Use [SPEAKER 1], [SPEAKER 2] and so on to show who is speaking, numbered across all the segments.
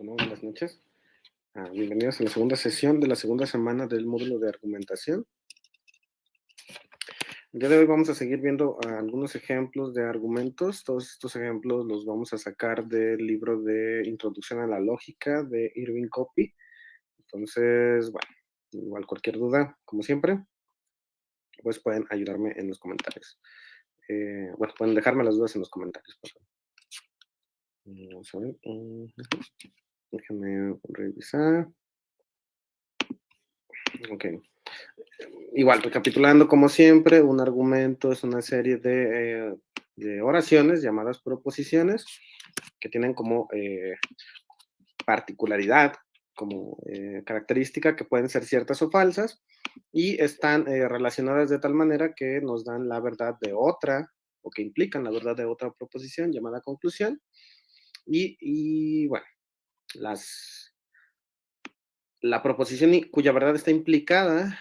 [SPEAKER 1] Bueno, buenas noches. Bienvenidos a la segunda sesión de la segunda semana del módulo de argumentación. El día de hoy vamos a seguir viendo algunos ejemplos de argumentos. Todos estos ejemplos los vamos a sacar del libro de Introducción a la Lógica de Irving Copy. Entonces, bueno, igual cualquier duda, como siempre, pues pueden ayudarme en los comentarios. Bueno, pueden dejarme las dudas en los comentarios, por favor. Vamos a ver. Déjenme revisar. Ok. Igual, recapitulando como siempre, un argumento es una serie de oraciones llamadas proposiciones que tienen como particularidad, como característica que pueden ser ciertas o falsas y están relacionadas de tal manera que nos dan la verdad de otra o que implican la verdad de otra proposición llamada conclusión y bueno, la proposición cuya verdad está implicada,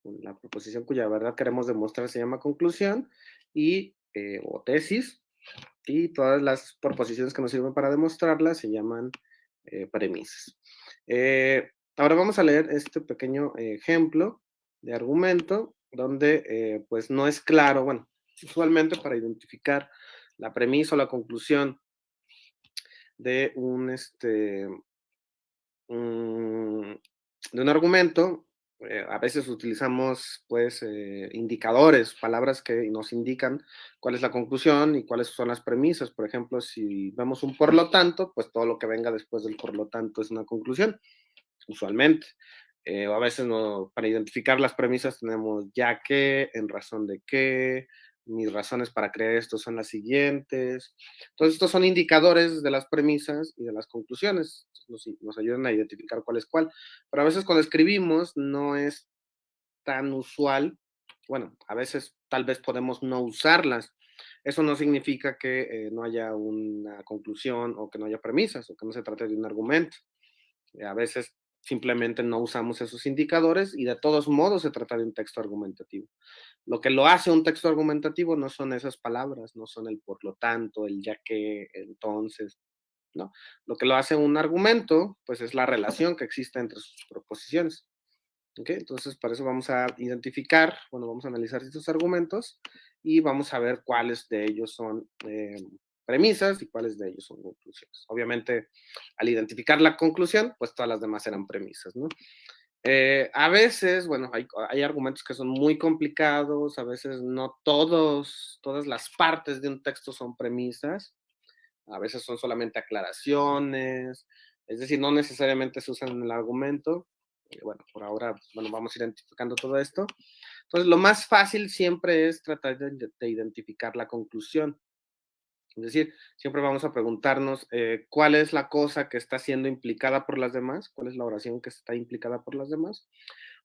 [SPEAKER 1] la proposición cuya verdad queremos demostrar se llama conclusión y, o tesis, y todas las proposiciones que nos sirven para demostrarla se llaman premisas. Ahora vamos a leer este pequeño ejemplo de argumento donde pues no es claro, bueno, usualmente para identificar la premisa o la conclusión de de un argumento, a veces utilizamos pues indicadores, palabras que nos indican cuál es la conclusión y cuáles son las premisas. Por ejemplo, si vemos un por lo tanto, pues todo lo que venga después del por lo tanto es una conclusión, usualmente. O a veces no, para identificar las premisas tenemos ya que, en razón de qué, mis razones para creer esto son las siguientes. Entonces, estos son indicadores de las premisas y de las conclusiones. Nos ayudan a identificar cuál es cuál. Pero a veces cuando escribimos no es tan usual. Bueno, a veces tal vez podemos no usarlas. Eso no significa que no haya una conclusión o que no haya premisas o que no se trate de un argumento. A veces simplemente no usamos esos indicadores y de todos modos se trata de un texto argumentativo. Lo que lo hace un texto argumentativo no son esas palabras, no son el por lo tanto, el ya que, entonces, ¿no? Lo que lo hace un argumento, pues es la relación que existe entre sus proposiciones. ¿Ok? Entonces, para eso vamos a identificar, bueno, vamos a analizar estos argumentos y vamos a ver cuáles de ellos son premisas y cuáles de ellos son conclusiones. Obviamente, al identificar la conclusión, pues todas las demás eran premisas, ¿no? A veces, bueno, hay argumentos que son muy complicados, a veces no todas las partes de un texto son premisas, a veces son solamente aclaraciones, es decir, no necesariamente se usan en el argumento. Bueno, por ahora, bueno, vamos identificando todo esto. Entonces, lo más fácil siempre es tratar de identificar la conclusión. Es decir, siempre vamos a preguntarnos cuál es la cosa que está siendo implicada por las demás, cuál es la oración que está implicada por las demás,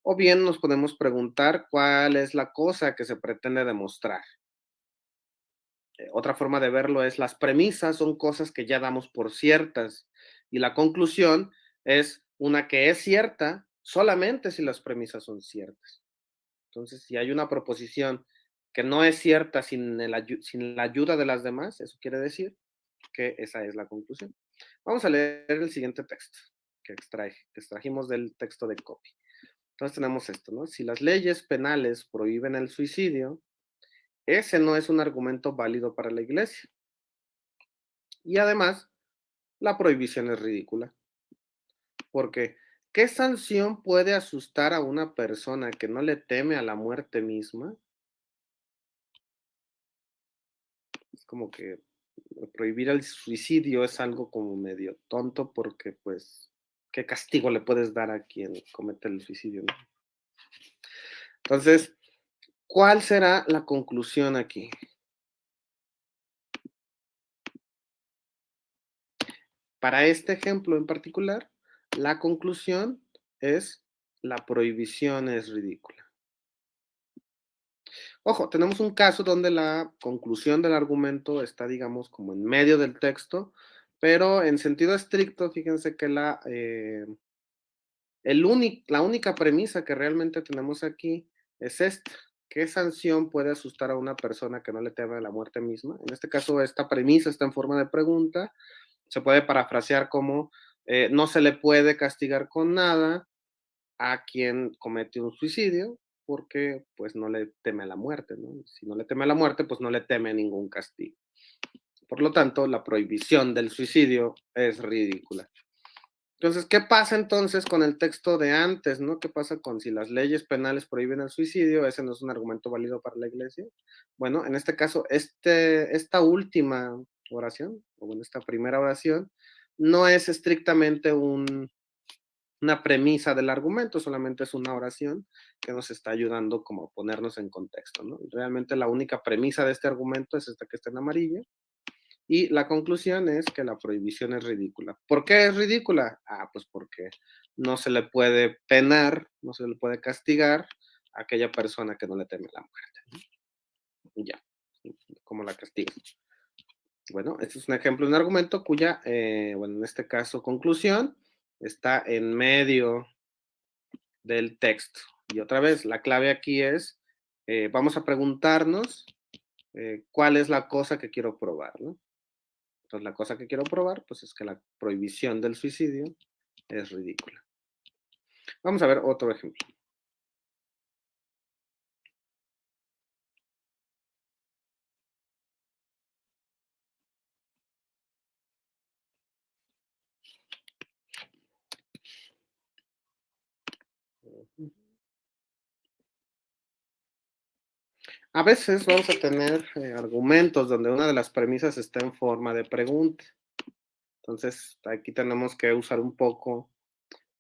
[SPEAKER 1] o bien nos podemos preguntar cuál es la cosa que se pretende demostrar. Otra forma de verlo es las premisas son cosas que ya damos por ciertas y la conclusión es una que es cierta solamente si las premisas son ciertas. Entonces, si hay una proposición que no es cierta sin la ayuda de las demás, eso quiere decir que esa es la conclusión. Vamos a leer el siguiente texto que extrajimos del texto de Copy. Entonces tenemos esto, ¿no? Si las leyes penales prohíben el suicidio, ese no es un argumento válido para la iglesia. Y además, la prohibición es ridícula. Porque, ¿qué sanción puede asustar a una persona que no le teme a la muerte misma? Es como que prohibir el suicidio es algo como medio tonto porque, pues, ¿qué castigo le puedes dar a quien comete el suicidio, no? Entonces, ¿cuál será la conclusión aquí? Para este ejemplo en particular, la conclusión es la prohibición es ridícula. Ojo, tenemos un caso donde la conclusión del argumento está, digamos, como en medio del texto, pero en sentido estricto, fíjense que la única premisa que realmente tenemos aquí es esta. ¿Qué sanción puede asustar a una persona que no le teme a la muerte misma? En este caso, esta premisa está en forma de pregunta. Se puede parafrasear como No se le puede castigar con nada a quien comete un suicidio porque pues no le teme a la muerte, ¿no? Si no le teme a la muerte, pues no le teme ningún castigo. Por lo tanto, la prohibición del suicidio es ridícula. Entonces, ¿qué pasa entonces con el texto de antes, no? ¿Qué pasa con si las leyes penales prohíben el suicidio? ¿Ese no es un argumento válido para la iglesia? Bueno, en este caso, esta última oración, o bueno, esta primera oración, no es estrictamente una premisa del argumento, solamente es una oración que nos está ayudando como a ponernos en contexto, ¿no? Realmente la única premisa de este argumento es esta que está en amarillo, y la conclusión es que la prohibición es ridícula. ¿Por qué es ridícula? Pues porque no se le puede penar, no se le puede castigar a aquella persona que no le teme la muerte. Y ya, ¿cómo la castigas? Bueno, este es un ejemplo de un argumento cuya, bueno, en este caso, conclusión está en medio del texto. Y otra vez, la clave aquí es, vamos a preguntarnos cuál es la cosa que quiero probar, ¿no? Entonces, la cosa que quiero probar, pues es que la prohibición del suicidio es ridícula. Vamos a ver otro ejemplo. A veces vamos a tener argumentos donde una de las premisas está en forma de pregunta. Entonces, aquí tenemos que usar un poco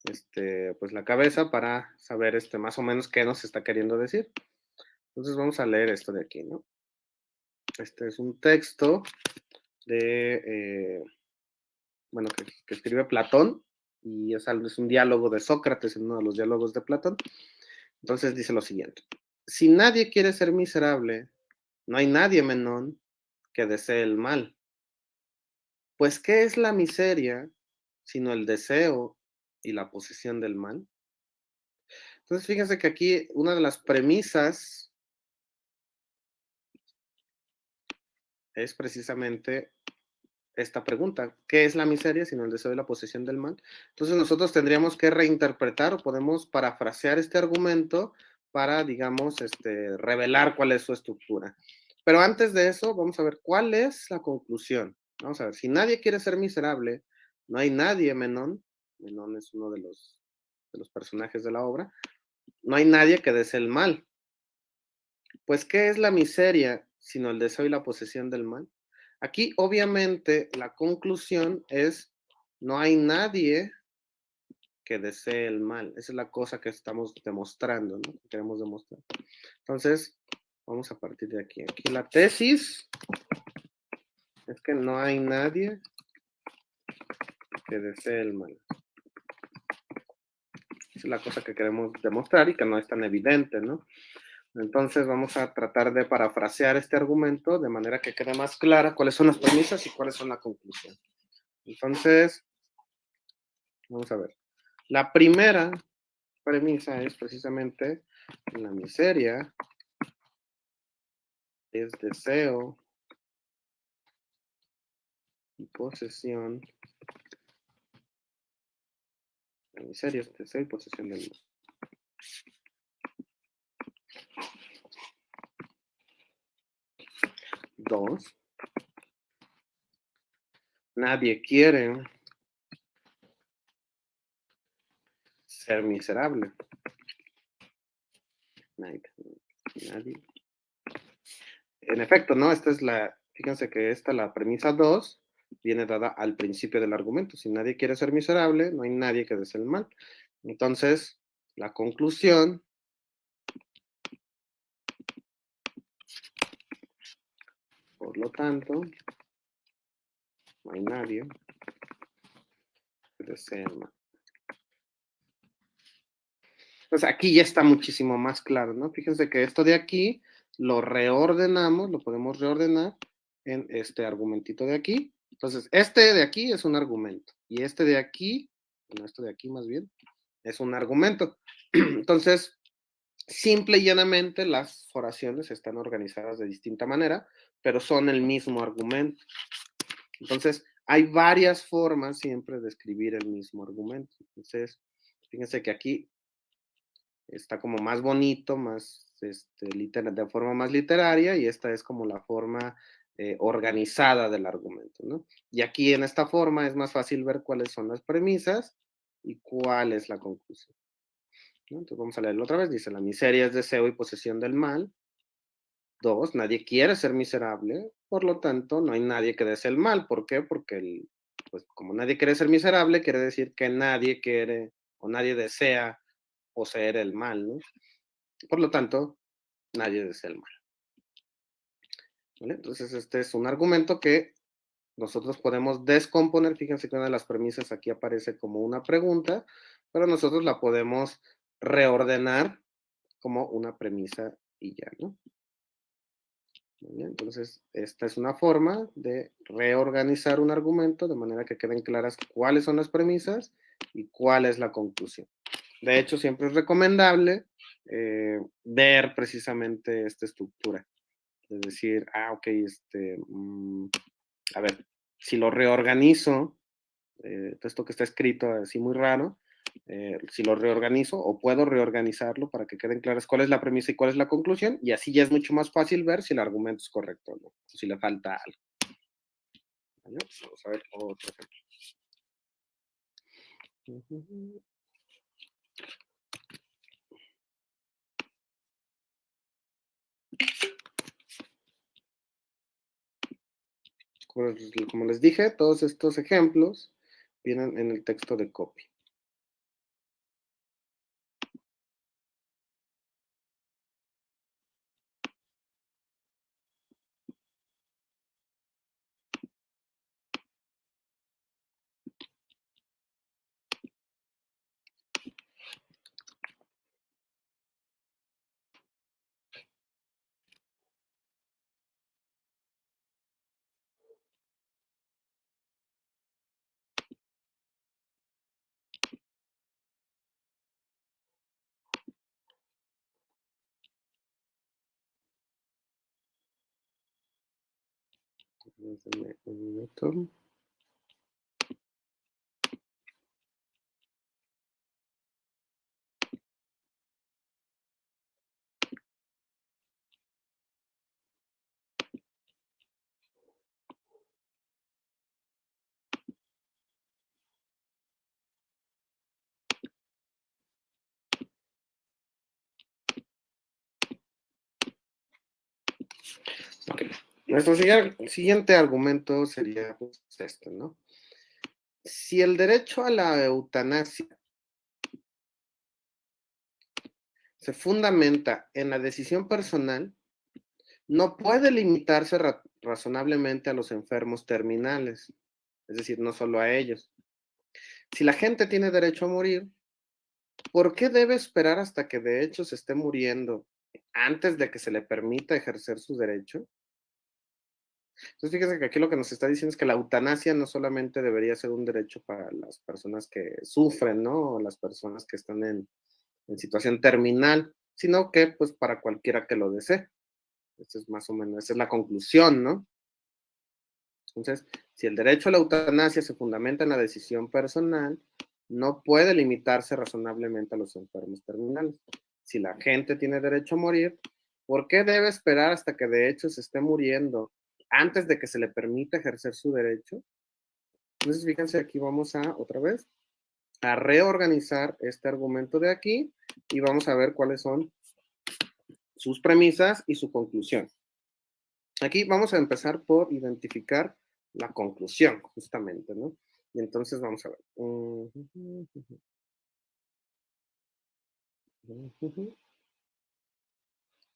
[SPEAKER 1] pues la cabeza para saber más o menos qué nos está queriendo decir. Entonces, vamos a leer esto de aquí, ¿no? Este es un texto de, bueno, que escribe Platón, y es un diálogo de Sócrates, en uno de los diálogos de Platón. Entonces dice lo siguiente: si nadie quiere ser miserable, no hay nadie, Menón, que desee el mal. Pues, ¿qué es la miseria sino el deseo y la posesión del mal? Entonces, fíjense que aquí una de las premisas es precisamente esta pregunta: ¿qué es la miseria sino el deseo y la posesión del mal? Entonces, nosotros tendríamos que reinterpretar, o podemos parafrasear este argumento para, digamos, revelar cuál es su estructura. Pero antes de eso, vamos a ver cuál es la conclusión. Vamos a ver, si nadie quiere ser miserable, no hay nadie, Menón. Menón es uno de los personajes de la obra. No hay nadie que desee el mal. Pues, ¿qué es la miseria sino el deseo y la posesión del mal? Aquí, obviamente, la conclusión es: no hay nadie que desee el mal. Esa es la cosa que estamos demostrando, ¿no? Que queremos demostrar. Entonces, vamos a partir de aquí. Aquí la tesis es que no hay nadie que desee el mal. Esa es la cosa que queremos demostrar y que no es tan evidente, ¿no? Entonces vamos a tratar de parafrasear este argumento de manera que quede más clara cuáles son las premisas y cuáles son la conclusión. Entonces, vamos a ver. La primera premisa es precisamente: la miseria es deseo y posesión. La miseria es deseo y posesión del mal. Dos, nadie quiere ser miserable. Nadie. En efecto, ¿no? Fíjense que la premisa 2, viene dada al principio del argumento. Si nadie quiere ser miserable, no hay nadie que desee el mal. Entonces, la conclusión, por lo tanto, no hay nadie que desee el mal. Pues aquí ya está muchísimo más claro, ¿no? Fíjense que esto de aquí lo reordenamos, lo podemos reordenar en este argumentito de aquí. Entonces, este de aquí es un argumento, y este de aquí, bueno, esto de aquí más bien, es un argumento. Entonces, simple y llanamente, las oraciones están organizadas de distinta manera, pero son el mismo argumento. Entonces, hay varias formas siempre de escribir el mismo argumento. Entonces, fíjense que aquí está como más bonito, más de forma más literaria, y esta es como la forma organizada del argumento, ¿no? Y aquí en esta forma es más fácil ver cuáles son las premisas y cuál es la conclusión, ¿no? Entonces vamos a leerlo otra vez. Dice, la miseria es deseo y posesión del mal. Dos, nadie quiere ser miserable, por lo tanto, no hay nadie que desee el mal. ¿Por qué? Porque, pues, como nadie quiere ser miserable, quiere decir que nadie quiere o nadie desea poseer el mal, ¿no? Por lo tanto, nadie desea el mal, ¿vale? Entonces, este es un argumento que nosotros podemos descomponer. Fíjense que una de las premisas aquí aparece como una pregunta, pero nosotros la podemos reordenar como una premisa y ya, ¿no? ¿Vale? Entonces, esta es una forma de reorganizar un argumento de manera que queden claras cuáles son las premisas y cuál es la conclusión. De hecho, siempre es recomendable ver precisamente esta estructura. Es decir, ok, a ver, si lo reorganizo, esto que está escrito así muy raro, si lo reorganizo o puedo reorganizarlo para que queden claras cuál es la premisa y cuál es la conclusión, y así ya es mucho más fácil ver si el argumento es correcto o no, o si le falta algo. ¿Vale? Vamos a ver otro ejemplo. Pues, como les dije, todos estos ejemplos vienen en el texto de copy. Déjenme un minuto. Ok. Nuestro siguiente argumento sería pues, este, ¿no? Si el derecho a la eutanasia se fundamenta en la decisión personal, no puede limitarse razonablemente a los enfermos terminales, es decir, no solo a ellos. Si la gente tiene derecho a morir, ¿por qué debe esperar hasta que de hecho se esté muriendo antes de que se le permita ejercer su derecho? Entonces, fíjense que aquí lo que nos está diciendo es que la eutanasia no solamente debería ser un derecho para las personas que sufren, ¿no? O las personas que están en situación terminal, sino que pues para cualquiera que lo desee. Esa es más o menos, esa es la conclusión, ¿no? Entonces, si el derecho a la eutanasia se fundamenta en la decisión personal, no puede limitarse razonablemente a los enfermos terminales. Si la gente tiene derecho a morir, ¿por qué debe esperar hasta que de hecho se esté muriendo antes de que se le permita ejercer su derecho? Entonces, fíjense, aquí vamos a, otra vez, a reorganizar este argumento de aquí y vamos a ver cuáles son sus premisas y su conclusión. Aquí vamos a empezar por identificar la conclusión, justamente, ¿no? Y entonces vamos a ver.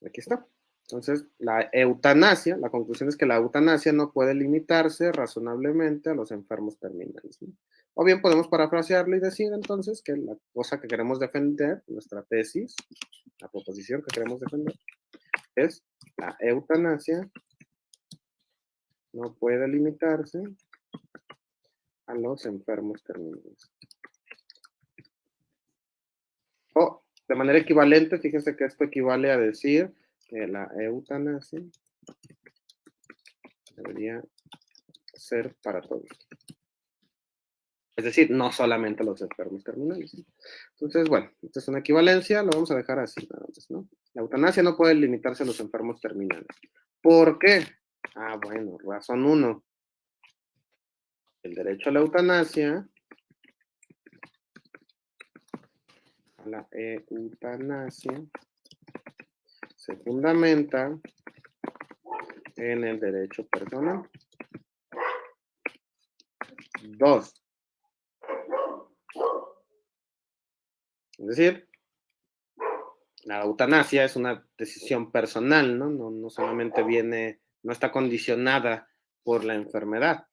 [SPEAKER 1] Aquí está. Entonces, la eutanasia, la conclusión es que la eutanasia no puede limitarse razonablemente a los enfermos terminales, ¿no? O bien podemos parafrasearlo y decir entonces que la cosa que queremos defender, nuestra tesis, la proposición que queremos defender, es la eutanasia no puede limitarse a los enfermos terminales. O de manera equivalente, fíjense que esto equivale a decir que la eutanasia debería ser para todos. Es decir, no solamente los enfermos terminales. Entonces, bueno, esta es una equivalencia, lo vamos a dejar así nada más, ¿no? La eutanasia no puede limitarse a los enfermos terminales. ¿Por qué? Ah, bueno, razón 1. El derecho a la eutanasia, se fundamenta en el derecho personal. 2. Es decir, la eutanasia es una decisión personal, ¿no? No solamente viene, no está condicionada por la enfermedad.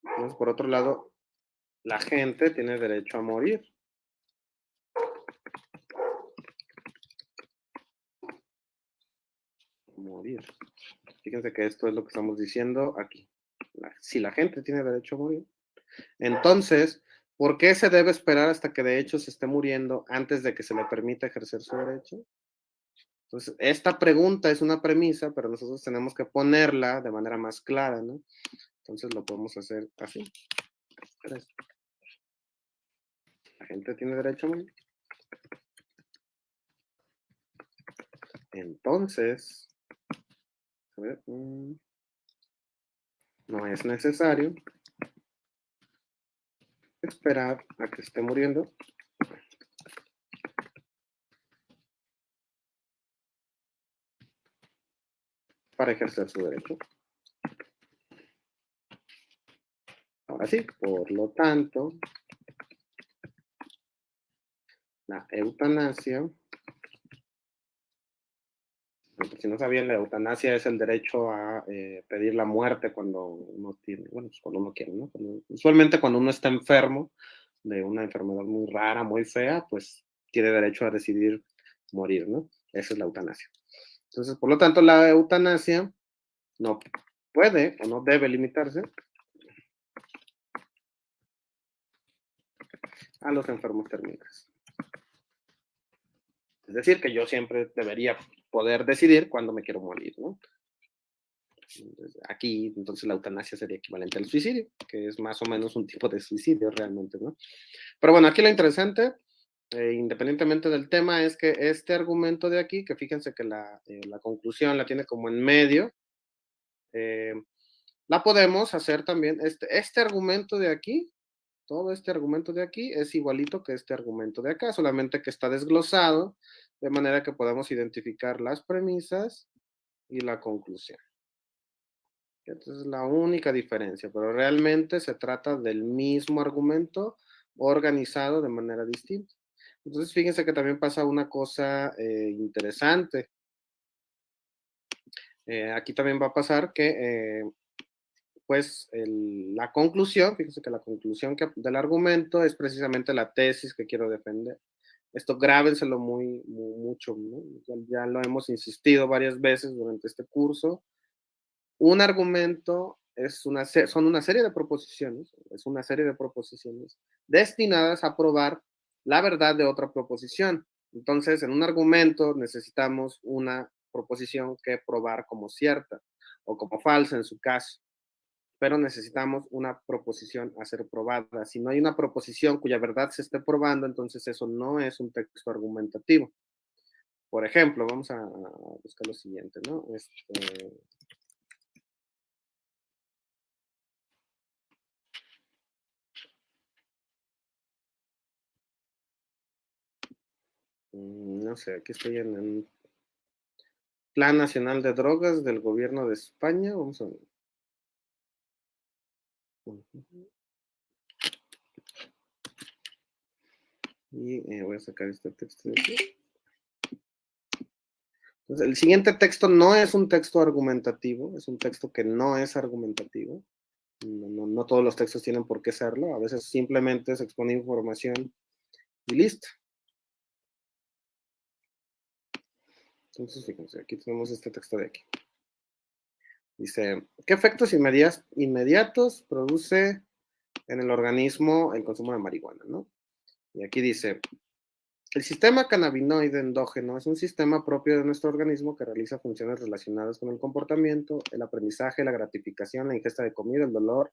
[SPEAKER 1] Entonces, por otro lado, la gente tiene derecho a morir. Morir. Fíjense que esto es lo que estamos diciendo aquí. Si la gente tiene derecho a morir, entonces, ¿por qué se debe esperar hasta que de hecho se esté muriendo antes de que se le permita ejercer su derecho? Entonces, esta pregunta es una premisa, pero nosotros tenemos que ponerla de manera más clara, ¿no? Entonces lo podemos hacer así. La gente tiene derecho a morir. Entonces, a ver, no es necesario esperar a que esté muriendo para ejercer su derecho. Ahora sí, por lo tanto, la eutanasia, si no sabían, la eutanasia es el derecho a pedir la muerte cuando uno tiene, bueno, pues cuando uno quiere, ¿no? Usualmente cuando uno está enfermo de una enfermedad muy rara, muy fea, pues tiene derecho a decidir morir, ¿no? Esa es la eutanasia. Entonces, por lo tanto, la eutanasia no puede o no debe limitarse a los enfermos terminales. Es decir, que yo siempre debería poder decidir cuándo me quiero morir, ¿no? Aquí, entonces, la eutanasia sería equivalente al suicidio, que es más o menos un tipo de suicidio realmente, ¿no? Pero bueno, aquí lo interesante, independientemente del tema, es que este argumento de aquí, que fíjense que la conclusión la tiene como en medio, la podemos hacer también, este argumento de aquí, todo este argumento de aquí es igualito que este argumento de acá, solamente que está desglosado, de manera que podamos identificar las premisas y la conclusión. Entonces es la única diferencia, pero realmente se trata del mismo argumento organizado de manera distinta. Entonces fíjense que también pasa una cosa interesante. Aquí también va a pasar que pues la conclusión, fíjense que la conclusión del argumento es precisamente la tesis que quiero defender. Esto grábenselo mucho, ¿no? Ya lo hemos insistido varias veces durante este curso. Un argumento son una serie de proposiciones, es una serie de proposiciones destinadas a probar la verdad de otra proposición. Entonces, en un argumento necesitamos una proposición que probar como cierta o como falsa en su caso, pero necesitamos una proposición a ser probada. Si no hay una proposición cuya verdad se esté probando, entonces eso no es un texto argumentativo. Por ejemplo, vamos a buscar lo siguiente, ¿no? No sé, aquí estoy en el Plan Nacional de Drogas del Gobierno de España. Vamos a ver. Y voy a sacar este texto de aquí. Entonces, el siguiente texto no es un texto argumentativo, es un texto que no es argumentativo. No todos los textos tienen por qué serlo, a veces simplemente se expone información y listo. Entonces, fíjense, aquí tenemos este texto de aquí. Dice, ¿qué efectos inmediatos produce en el organismo el consumo de marihuana, ¿no? Y aquí dice, El sistema cannabinoide endógeno es un sistema propio de nuestro organismo que realiza funciones relacionadas con el comportamiento, el aprendizaje, la gratificación, la ingesta de comida, el dolor,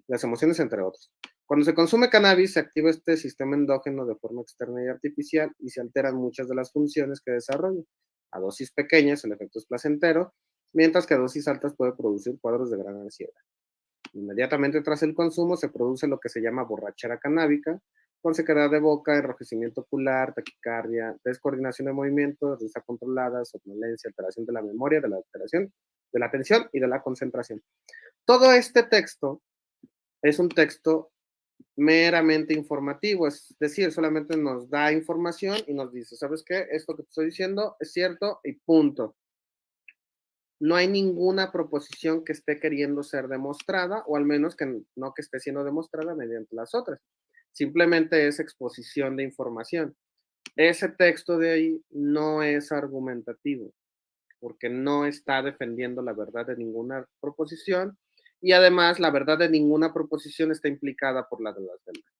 [SPEAKER 1] las emociones, entre otros. Cuando se consume cannabis, se activa este sistema endógeno de forma externa y artificial y se alteran muchas de las funciones que desarrolla. A dosis pequeñas, el efecto es placentero, mientras que a dosis altas puede producir cuadros de gran ansiedad. Inmediatamente tras el consumo se produce lo que se llama borrachera canábica, con sequedad de boca, enrojecimiento ocular, taquicardia, descoordinación de movimientos, risa controlada, somnolencia, alteración de la memoria, de la alteración de la atención y de la concentración. Todo este texto es un texto meramente informativo, es decir, solamente nos da información y nos dice, ¿sabes qué? Esto que te estoy diciendo es cierto y punto. No hay ninguna proposición que esté queriendo ser demostrada, o al menos que no que esté siendo demostrada mediante las otras. Simplemente es exposición de información. Ese texto de ahí no es argumentativo, porque no está defendiendo la verdad de ninguna proposición y además la verdad de ninguna proposición está implicada por la de las demás.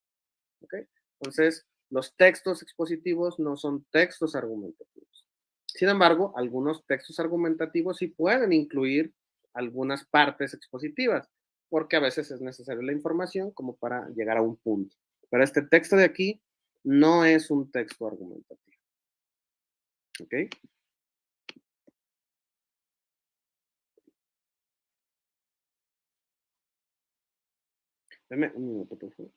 [SPEAKER 1] ¿Okay? Entonces, los textos expositivos no son textos argumentativos. Sin embargo, algunos textos argumentativos sí pueden incluir algunas partes expositivas, porque a veces es necesaria la información como para llegar a un punto. Pero este texto de aquí no es un texto argumentativo. ¿Ok? Deme un minuto, por favor.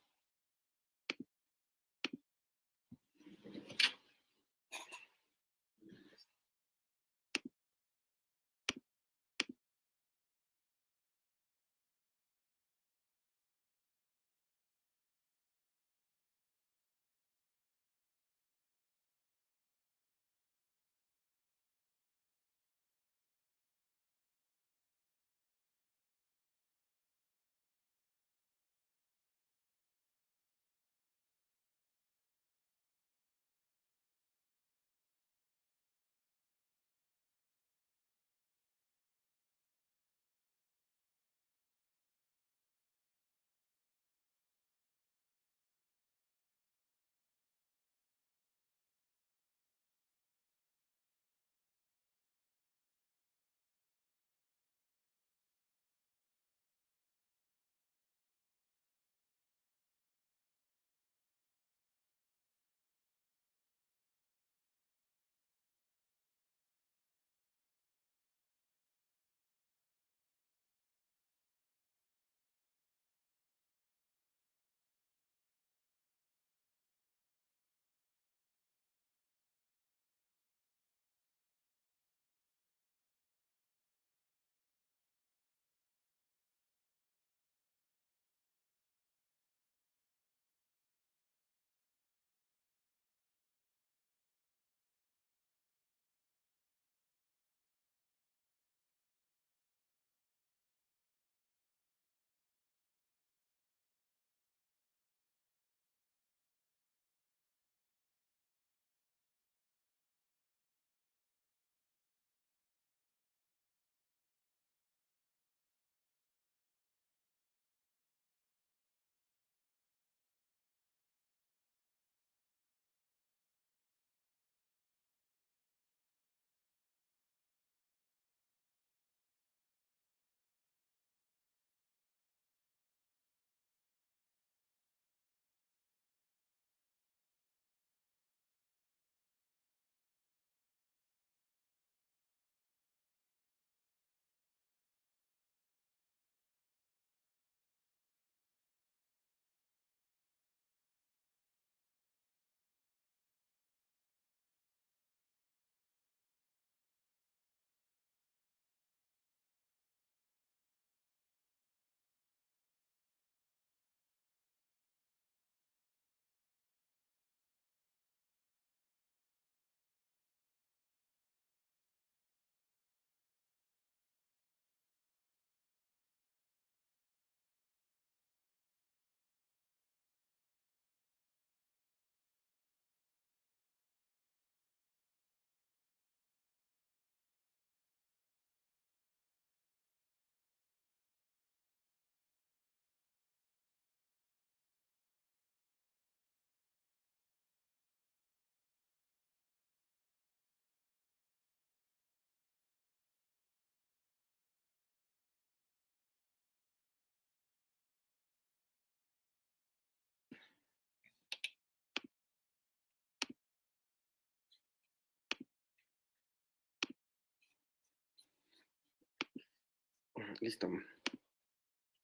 [SPEAKER 1] Listo.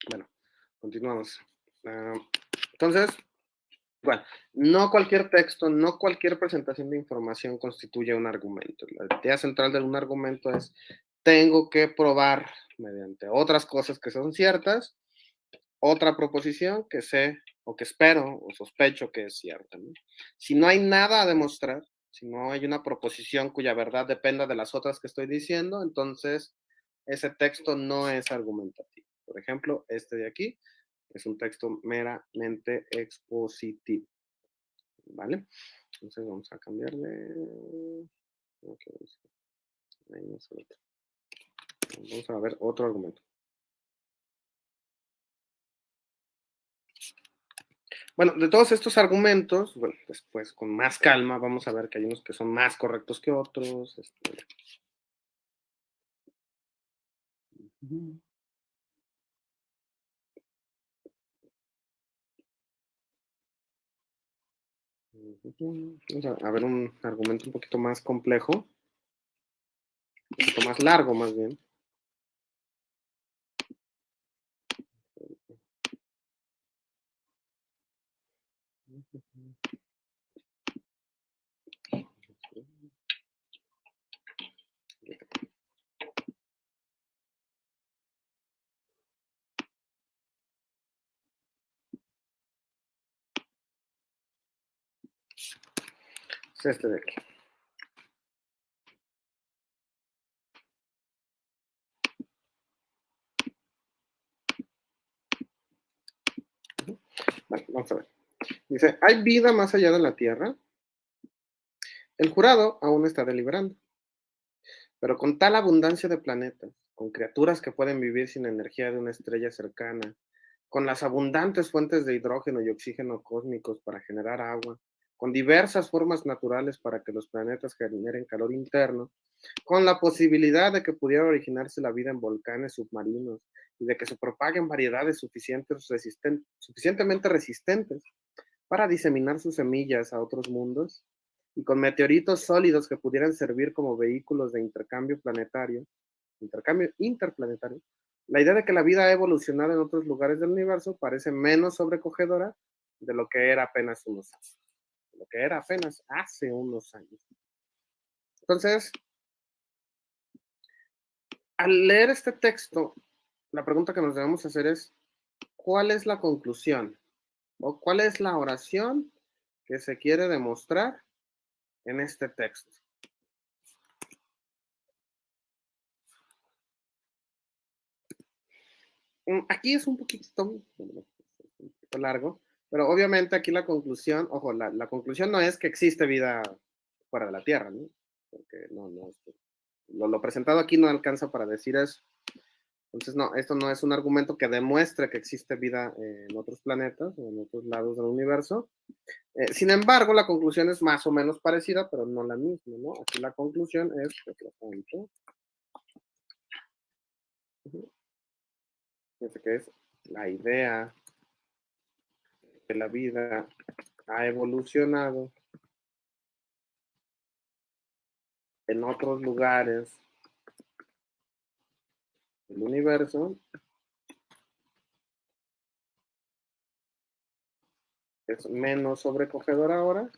[SPEAKER 1] Bueno, continuamos. Entonces, bueno, no cualquier texto, no cualquier presentación de información constituye un argumento. La idea central de un argumento es, tengo que probar mediante otras cosas que son ciertas, otra proposición que sé o que espero o sospecho que es cierta, ¿no? Si no hay nada a demostrar, si no hay una proposición cuya verdad dependa de las otras que estoy diciendo, entonces ese texto no es argumentativo. Por ejemplo, este de aquí es un texto meramente expositivo, ¿vale? Entonces vamos a cambiarle. Okay, vamos a ver otro argumento. Bueno, de todos estos argumentos, bueno, después con más calma vamos a ver que hay unos que son más correctos que otros. Vamos a ver un argumento un poquito más complejo, un poquito más largo más bien. Es este de aquí. Bueno, vamos a ver. Dice, ¿hay vida más allá de la Tierra? El jurado aún está deliberando, pero con tal abundancia de planetas, con criaturas que pueden vivir sin energía de una estrella cercana, con las abundantes fuentes de hidrógeno y oxígeno cósmicos para generar agua, con diversas formas naturales para que los planetas generen calor interno, con la posibilidad de que pudiera originarse la vida en volcanes submarinos y de que se propaguen variedades suficientemente resistentes para diseminar sus semillas a otros mundos, y con meteoritos sólidos que pudieran servir como vehículos de intercambio interplanetario, la idea de que la vida ha evolucionado en otros lugares del universo parece menos sobrecogedora de lo que era apenas unos años, de lo que era apenas hace unos años. Entonces, al leer este texto, la pregunta que nos debemos hacer es, ¿cuál es la conclusión? ¿O cuál es la oración que se quiere demostrar en este texto? Aquí es un poquito largo, pero obviamente aquí la conclusión, ojo, la conclusión no es que existe vida fuera de la Tierra, ¿no? Porque no, lo presentado aquí no alcanza para decir eso. Entonces, no, esto no es un argumento que demuestre que existe vida en otros planetas o en otros lados del universo. Sin embargo, la conclusión es más o menos parecida, pero no la misma, ¿no? Aquí la conclusión es, fíjense que es la idea que la vida ha evolucionado en otros lugares del universo, es menos sobrecogedor ahora